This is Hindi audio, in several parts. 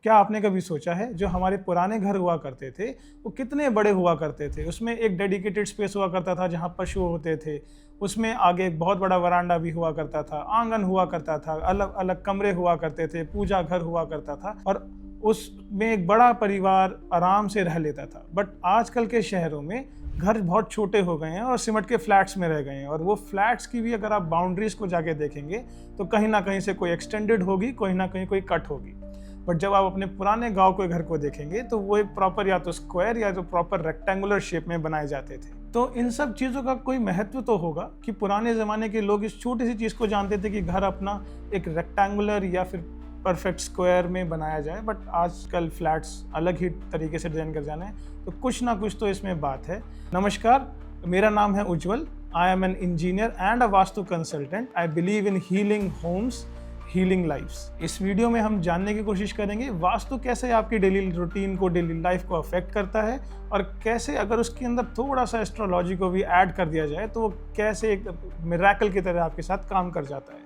क्या आपने कभी सोचा है जो हमारे पुराने घर हुआ करते थे वो कितने बड़े हुआ करते थे। उसमें एक डेडिकेटेड स्पेस हुआ करता था जहाँ पशु होते थे। उसमें आगे एक बहुत बड़ा वरांडा भी हुआ करता था, आंगन हुआ करता था, अलग अलग कमरे हुआ करते थे, पूजा घर हुआ करता था और उसमें एक बड़ा परिवार आराम से रह लेता था। बट आजकल के शहरों में घर बहुत छोटे हो गए हैं और सिमट के फ्लैट्स में रह गए हैं। और वो फ्लैट्स की भी अगर आप बाउंड्रीज को जाके देखेंगे तो कहीं ना कहीं से कोई एक्सटेंडेड होगी, कहीं ना कहीं कोई कट होगी। बट जब आप अपने पुराने गांव के घर को देखेंगे तो वो एक प्रॉपर या तो स्क्वायर या तो प्रॉपर रेक्टेंगुलर शेप में बनाए जाते थे। तो इन सब चीज़ों का कोई महत्व तो होगा कि पुराने ज़माने के लोग इस छोटी सी चीज़ को जानते थे कि घर अपना एक रेक्टेंगुलर या फिर परफेक्ट स्क्वायर में बनाया जाए। बट आजकल फ्लैट्स अलग ही तरीके से डिज़ाइन कर जाने हैं, तो कुछ ना कुछ तो इसमें बात है। नमस्कार, मेरा नाम है Ujjwal. I am an engineer and a vastu consultant. I believe in healing homes, healing lifes. इस वीडियो में हम जानने की कोशिश करेंगे वास्तु कैसे आपकी डेली रूटीन को, डेली लाइफ को अफेक्ट करता है और कैसे अगर उसके अंदर थोड़ा सा एस्ट्रोलॉजी को भी ऐड कर दिया जाए तो वो कैसे एक मिरेकल की तरह आपके साथ काम कर जाता है।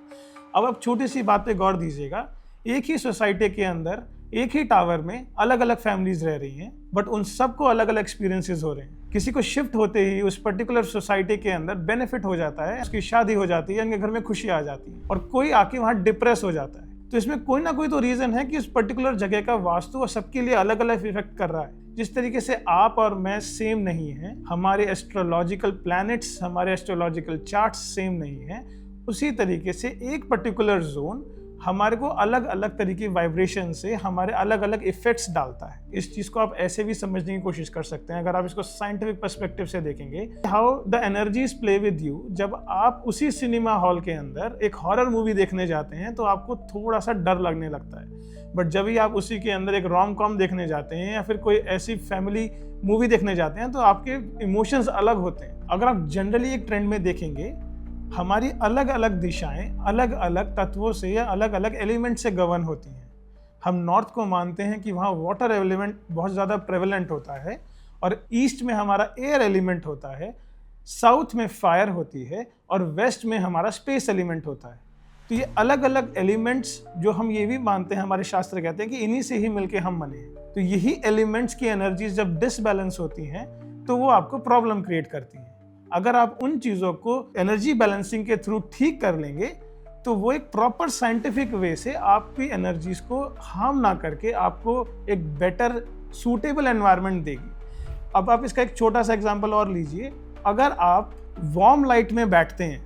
अब आप छोटी सी बात पे गौर दीजिएगा। एक ही सोसाइटी के अंदर एक ही टावर में अलग अलग फैमिलीज रह रही हैं, बट उन सबको अलग अलग एक्सपीरियंसेस हो रहे हैं। किसी को शिफ्ट होते ही उस पर्टिकुलर सोसाइटी के अंदर बेनिफिट हो जाता है, उसकी शादी हो जाती है, उनके घर में खुशी आ जाती है, और कोई आके वहाँ डिप्रेस हो जाता है। तो इसमें कोई ना कोई तो रीजन है कि उस पर्टिकुलर जगह का वास्तु और सबके लिए अलग अलग इफेक्ट कर रहा है। जिस तरीके से आप और मैं सेम नहीं है, हमारे एस्ट्रोलॉजिकल प्लैनेट्स, हमारे एस्ट्रोलॉजिकल चार्ट्स सेम नहीं है, उसी तरीके से एक पर्टिकुलर जोन हमारे को अलग अलग तरीके वाइब्रेशन से हमारे अलग अलग इफेक्ट्स डालता है। इस चीज को आप ऐसे भी समझने की कोशिश कर सकते हैं अगर आप इसको साइंटिफिक पर्सपेक्टिव से देखेंगे। How the energies play with you. जब आप उसी सिनेमा हॉल के अंदर एक हॉरर मूवी देखने जाते हैं तो आपको थोड़ा सा डर लगने लगता है, बट जब भी आप उसी के अंदर एक रोम कॉम देखने जाते हैं या फिर कोई ऐसी फैमिली मूवी देखने जाते हैं तो आपके इमोशंस अलग होते हैं। अगर आप जनरली एक ट्रेंड में देखेंगे, हमारी अलग अलग दिशाएं अलग अलग तत्वों से या अलग अलग एलिमेंट से गवर्न होती हैं। हम नॉर्थ को मानते हैं कि वहाँ वाटर एलिमेंट बहुत ज़्यादा प्रेवलेंट होता है और ईस्ट में हमारा एयर एलिमेंट होता है, साउथ में फायर होती है और वेस्ट में हमारा स्पेस एलिमेंट होता है। तो ये अलग अलग एलिमेंट्स जो हम ये भी मानते हैं, हमारे शास्त्र कहते हैं कि इन्हीं से ही मिलके हम बने हैं। तो यही एलिमेंट्स की एनर्जीज जब डिसबैलेंस होती हैं तो वो आपको प्रॉब्लम क्रिएट करती हैं। अगर आप उन चीज़ों को एनर्जी बैलेंसिंग के थ्रू ठीक कर लेंगे तो वो एक प्रॉपर साइंटिफिक वे से आपकी एनर्जीज को हार्म ना करके आपको एक बेटर सूटेबल एनवायरनमेंट देगी। अब आप इसका एक छोटा सा एग्जांपल और लीजिए। अगर आप वार्म लाइट में बैठते हैं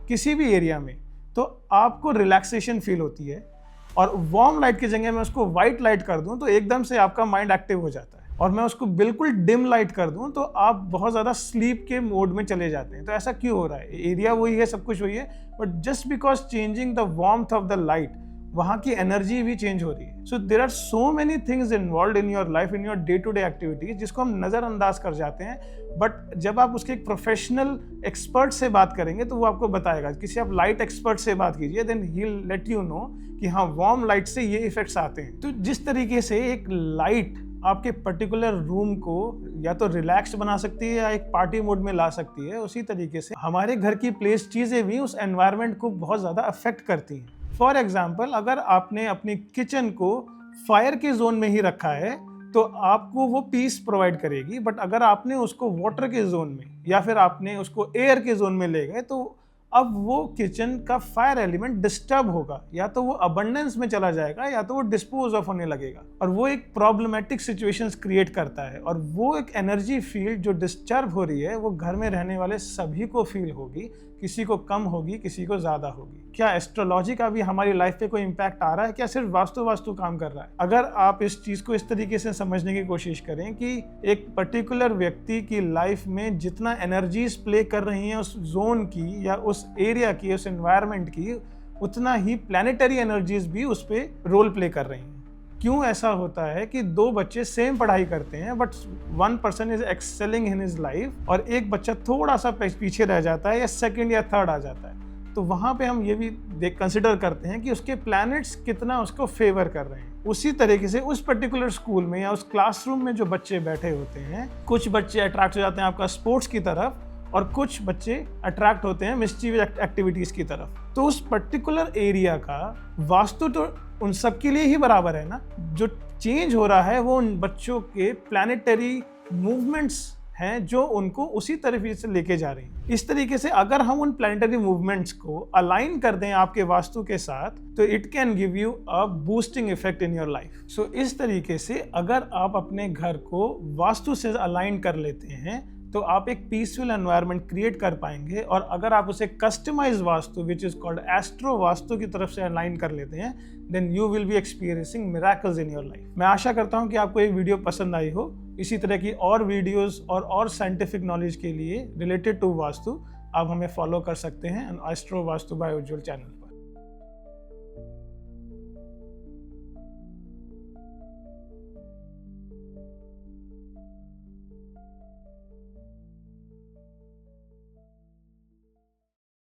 किसी भी एरिया में तो आपको रिलैक्सेशन फील होती है, और वार्म लाइट की जगह मैं उसको वाइट लाइट कर दूं तो एकदम से आपका माइंड एक्टिव हो जाता है, और मैं उसको बिल्कुल डिम लाइट कर दूं तो आप बहुत ज़्यादा स्लीप के मोड में चले जाते हैं। तो ऐसा क्यों हो रहा है? एरिया वही है, सब कुछ वही है, but just because changing the warmth of the light, वहाँ की एनर्जी भी चेंज हो रही है। So there are so many things involve in your life, in your day to day activities, जिसको हम नज़रअंदाज कर जाते हैं। बट जब आप उसके एक प्रोफेशनल एक्सपर्ट से बात करेंगे तो वो आपको बताएगा। किसी आप लाइट एक्सपर्ट से बात कीजिए, then he will let you know कि हाँ, वार्म लाइट से ये इफेक्ट्स आते हैं। तो जिस तरीके से एक लाइट आपके पर्टिकुलर रूम को या तो रिलैक्स बना सकती है या एक पार्टी मोड में ला सकती है, उसी तरीके से हमारे घर की प्लेस चीज़ें भी उस एनवायरनमेंट को बहुत ज़्यादा अफेक्ट करती हैं। फॉर एग्जाम्पल, अगर आपने अपनी किचन को फायर के जोन में ही रखा है तो आपको वो पीस प्रोवाइड करेगी, बट अगर आपने उसको वाटर के जोन में या फिर आपने उसको एयर के जोन में ले गए तो अब वो किचन का फायर एलिमेंट डिस्टर्ब होगा, या तो वो अबंडेंस में चला जाएगा या तो वो डिस्पोज ऑफ होने लगेगा, और वो एक प्रॉब्लमेटिक सिचुएशंस क्रिएट करता है। और वो एक एनर्जी फील्ड जो डिस्टर्ब हो रही है वो घर में रहने वाले सभी को फील होगी, किसी को कम होगी, किसी को ज़्यादा होगी। क्या एस्ट्रोलॉजी का भी हमारी लाइफ पे कोई इम्पैक्ट आ रहा है? क्या सिर्फ वास्तु काम कर रहा है? अगर आप इस चीज़ को इस तरीके से समझने की कोशिश करें कि एक पर्टिकुलर व्यक्ति की लाइफ में जितना एनर्जीज प्ले कर रही हैं उस जोन की या उस एरिया की, उस एनवायरनमेंट की, उतना ही प्लैनेटरी एनर्जीज भी उस पर रोल प्ले कर रही हैं। क्यों ऐसा होता है कि दो बच्चे सेम पढ़ाई करते हैं but one person is excelling in his life और एक बच्चा थोड़ा सा पीछे रह जाता है या सेकंड या थर्ड आ जाता है, तो वहाँ पे हम ये भी कंसिडर करते हैं कि उसके प्लैनेट्स कितना उसको फेवर कर रहे हैं। उसी तरीके से उस पर्टिकुलर स्कूल में या उस क्लासरूम में जो बच्चे बैठे होते हैं, कुछ बच्चे अट्रैक्ट हो जाते हैं आपका स्पोर्ट्स की तरफ और कुछ बच्चे अट्रैक्ट होते हैं मिस्चीवियस एक्टिविटीज की तरफ। तो उस पर्टिकुलर एरिया का वास्तु तो उन सब के लिए ही बराबर है ना। जो चेंज हो रहा है वो उन बच्चों के प्लानिटरी मूवमेंट्स हैं जो उनको उसी तरीके से लेके जा रही हैं। इस तरीके से अगर हम उन प्लानिटरी मूवमेंट्स को अलाइन कर दें आपके वास्तु के साथ, तो it can give you a boosting effect in your life. So इस तरीके से अगर आप अपने घर को वास्तु से अलाइन कर लेते हैं तो आप एक पीसफुल एनवायरनमेंट क्रिएट कर पाएंगे। और अगर आप उसे customize vastu which is called astro vastu की तरफ से अलाइन कर लेते हैं, then you will be experiencing miracles in your life. मैं आशा करता हूं कि आपको ये वीडियो पसंद आई हो। इसी तरह की और वीडियोस और साइंटिफिक नॉलेज के लिए रिलेटेड टू वास्तु आप हमें फॉलो कर सकते हैं एस्ट्रो वास्तु बाय उज्ज्वल चैनल पर।